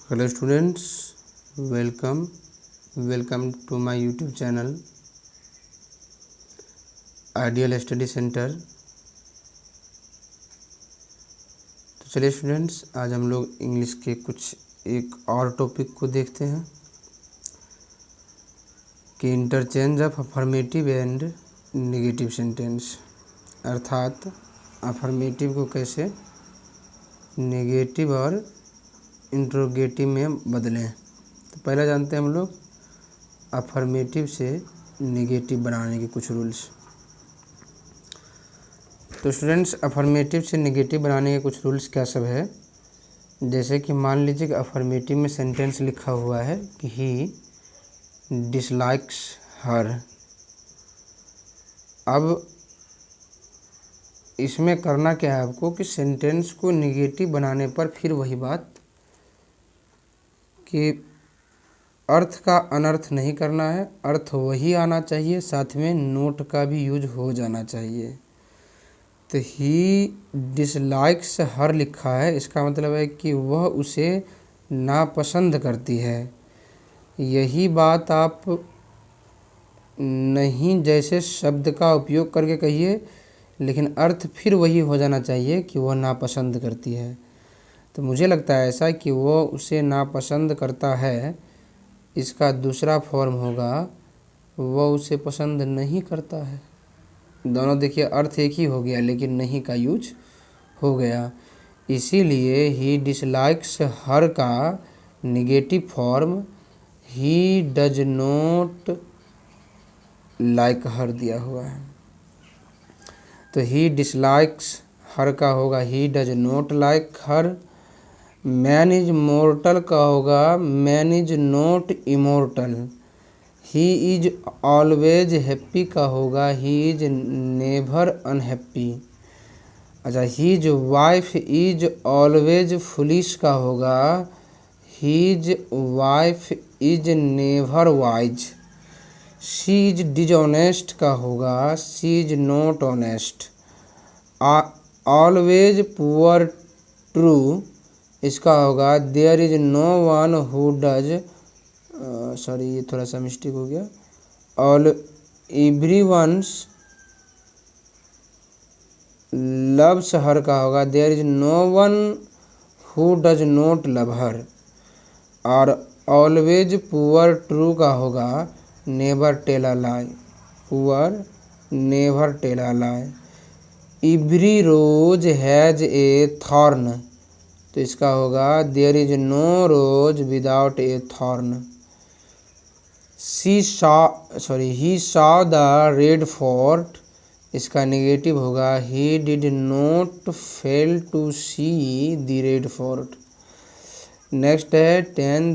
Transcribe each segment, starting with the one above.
Hello students, welcome to my YouTube channel Ideal Study Center। तो चलिए students, आज हम लोग इंग्लिश के कुछ एक और टॉपिक को देखते हैं कि interchange of affirmative and negative sentence, अर्थात अफर्मेटिव को कैसे नेगेटिव और इंट्रोगेटिव में बदलें। तो पहला जानते हैं हम लोग अफर्मेटिव से नेगेटिव बनाने के कुछ रूल्स। तो स्टूडेंट्स, अफर्मेटिव से नेगेटिव बनाने के कुछ रूल्स क्या सब है। जैसे कि मान लीजिए कि अफर्मेटिव में सेंटेंस लिखा हुआ है कि ही डिसलाइक्स हर। अब इसमें करना क्या है आपको कि सेंटेंस को नेगेटिव बनाने पर फिर वही बात कि अर्थ का अनर्थ नहीं करना है, अर्थ वही आना चाहिए, साथ में नोट का भी यूज हो जाना चाहिए। तो ही डिसलाइक्स हर लिखा है, इसका मतलब है कि वह उसे नापसंद करती है। यही बात आप नहीं जैसे शब्द का उपयोग करके कहिए, लेकिन अर्थ फिर वही हो जाना चाहिए कि वह नापसंद करती है। तो मुझे लगता है ऐसा कि वो उसे नापसंद करता है, इसका दूसरा फॉर्म होगा वह उसे पसंद नहीं करता है। दोनों देखिए अर्थ एक ही हो गया, लेकिन नहीं का यूज हो गया। इसीलिए ही डिसलाइक्स हर का negative form he does not like her दिया हुआ है। तो ही डिसलाइक्स हर का होगा he does not like her. Man is mortal का होगा man is not immortal. He is always happy का होगा ही इज नेवर अनहैप्पी। अच्छा, his wife is always foolish का होगा his wife is never wise. She is dishonest का होगा she is not honest. Always poor true, इसका होगा there is no one who does, sorry ये थोड़ा सा मिस्टेक हो गया, all every once loves her का होगा there is no one who does not love her. और ऑलवेज पुअर ट्रू का होगा never tell a lie, poor never tell a lie. Every rose has a thorn, तो इसका होगा there is no rose without a thorn. He saw the Red Fort, इसका negative होगा he did not fail to see the Red Fort. Next है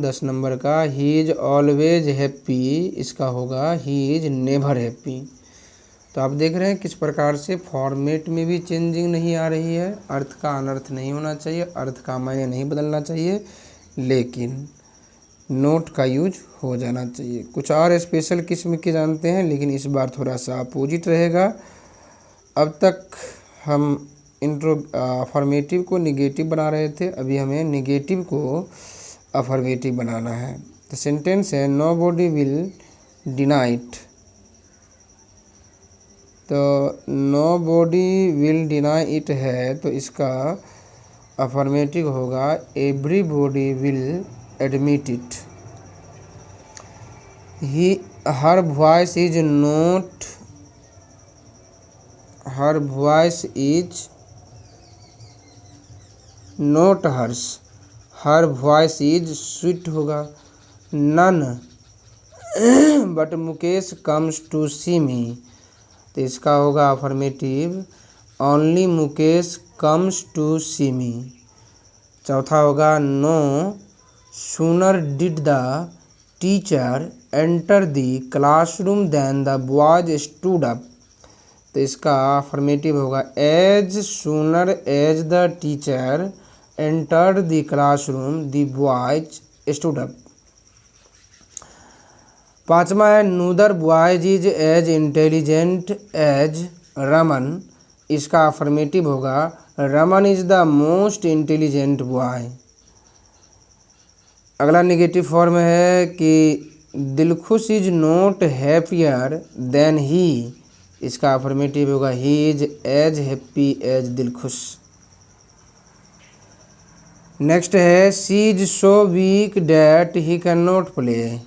10 number का ही is always happy, इसका होगा he is never happy. तो आप देख रहे हैं किस प्रकार से फॉर्मेट में भी चेंजिंग नहीं आ रही है। अर्थ का अनर्थ नहीं होना चाहिए, अर्थ का मायने नहीं बदलना चाहिए, लेकिन नोट का यूज हो जाना चाहिए। कुछ और स्पेशल किस्म के जानते हैं, लेकिन इस बार थोड़ा सा अपोजिट रहेगा। अब तक हम अफर्मेटिव को निगेटिव बना रहे थे, अभी हमें निगेटिव को अफर्मेटिव बनाना है। तो सेंटेंस है nobody will deny it. तो nobody will deny it है, तो इसका अफर्मेटिव होगा everybody will admit it. He her voice is not, her voice is not hers, her voice is sweet होगा। None but Mukesh comes to see me, तो इसका होगा affirmative only Mukesh comes to see me. चौथा होगा no sooner did the teacher enter the classroom than the boys stood up, तो इसका affirmative होगा as sooner as the teacher entered the classroom the boys stood up. पांचवा है no other boys is as intelligent as Raman, इसका affirmative होगा Raman is the most intelligent boy. अगला negative form है कि Dilkhush is not happier than he. इसका affirmative होगा he is as happy as Dilkhush. Next है she is so weak that he can not play.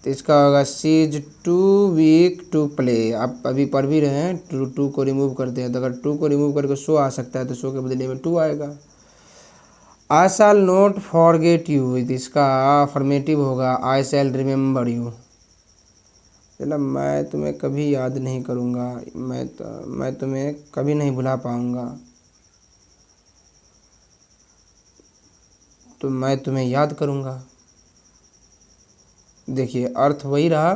तो इसका होगा she is too weak to play. आप अभी पढ़ भी रहे हैं, टू को रिमूव करते हैं, तो अगर टू को रिमूव करके सो आ सकता है तो सो के बदले में टू आएगा। आई शैल नॉट फॉरगेट यू। इसका अफर्मेटिव होगा आई शैल रिमेंबर यू। मतलब मैं तुम्हें कभी याद नहीं करूँगा, मैं तुम्हें कभी नहीं भुला पाऊँगा, तो मैं तुम्हें याद करूँगा। देखिए अर्थ वही रहा,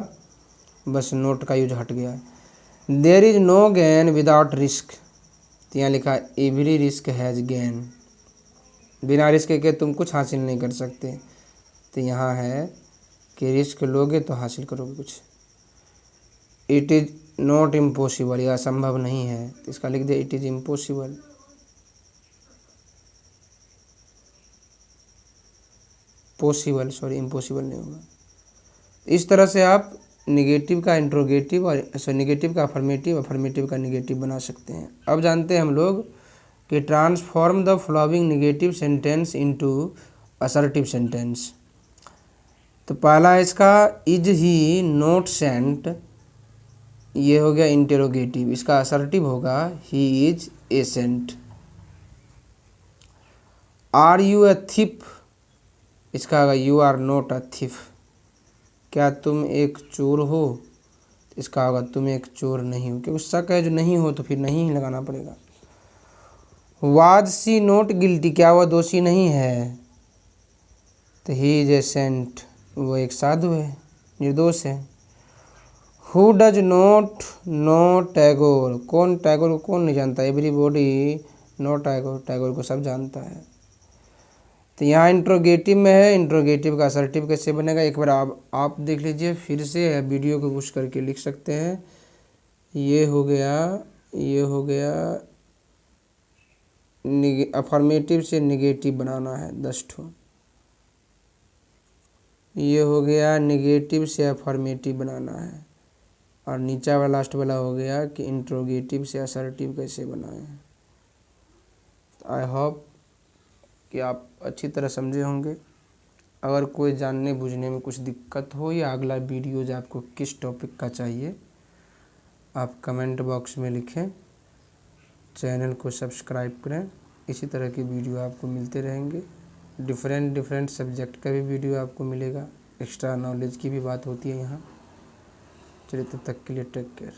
बस नोट का यूज हट गया। There is no gain without risk. तो यहाँ लिखा एवरी रिस्क हैज़ गेन। बिना रिस्क के तुम कुछ हासिल नहीं कर सकते। तो यहाँ है कि रिस्क लोगे तो हासिल करोगे कुछ। इट इज़ नॉट इम्पॉसिबल, यह असंभव नहीं है, तो इसका लिख दिया it is impossible. Possible, sorry impossible नहीं होगा। इस तरह से आप निगेटिव का इंट्रोगेटिव और निगेटिव का अफर्मेटिव, अफर्मेटिव का निगेटिव बना सकते हैं। अब जानते हैं हम लोग कि transform the following negative sentence into assertive sentence. तो पहला है इसका इज ही नॉट सेंट, ये हो गया इंटेरोगेटिव। इसका असर्टिव होगा he is a saint. Are you a thief, इसका होगा you are not a thief. क्या तुम एक चोर हो, इसका होगा तुम एक चोर नहीं हो, क्योंकि शक है जो नहीं हो तो फिर नहीं ही लगाना पड़ेगा। वाज सी नॉट गिल्टी, क्या वह दोषी नहीं है, तो ही इज ए सेंट, वो एक साधु है, निर्दोष है। Who does not know Tagore, कौन टैगोर को कौन नहीं जानता, एवरीबॉडी नो टैगोर, टैगोर को सब जानता है। तो यहाँ इंट्रोगेटिव में है, इंट्रोगेटिव का असर्टिव कैसे बनेगा एक बार आप देख लीजिए फिर से, वीडियो को पुश करके लिख सकते हैं। ये हो गया, ये हो गया अफर्मेटिव से निगेटिव बनाना है 10 ठो। ये हो गया निगेटिव से अफर्मेटिव बनाना है, और नीचा वाला लास्ट वाला हो गया कि इंट्रोगेटिव से असर्टिव कैसे बनाएं। आई होप कि आप अच्छी तरह समझे होंगे। अगर कोई जानने बूझने में कुछ दिक्कत हो या अगला वीडियोज आपको किस टॉपिक का चाहिए, आप कमेंट बॉक्स में लिखें। चैनल को सब्सक्राइब करें, इसी तरह की वीडियो आपको मिलते रहेंगे। डिफरेंट सब्जेक्ट का भी वीडियो आपको मिलेगा, एक्स्ट्रा नॉलेज की भी बात होती है यहाँ। चलिए तब तक के लिए टेक केयर।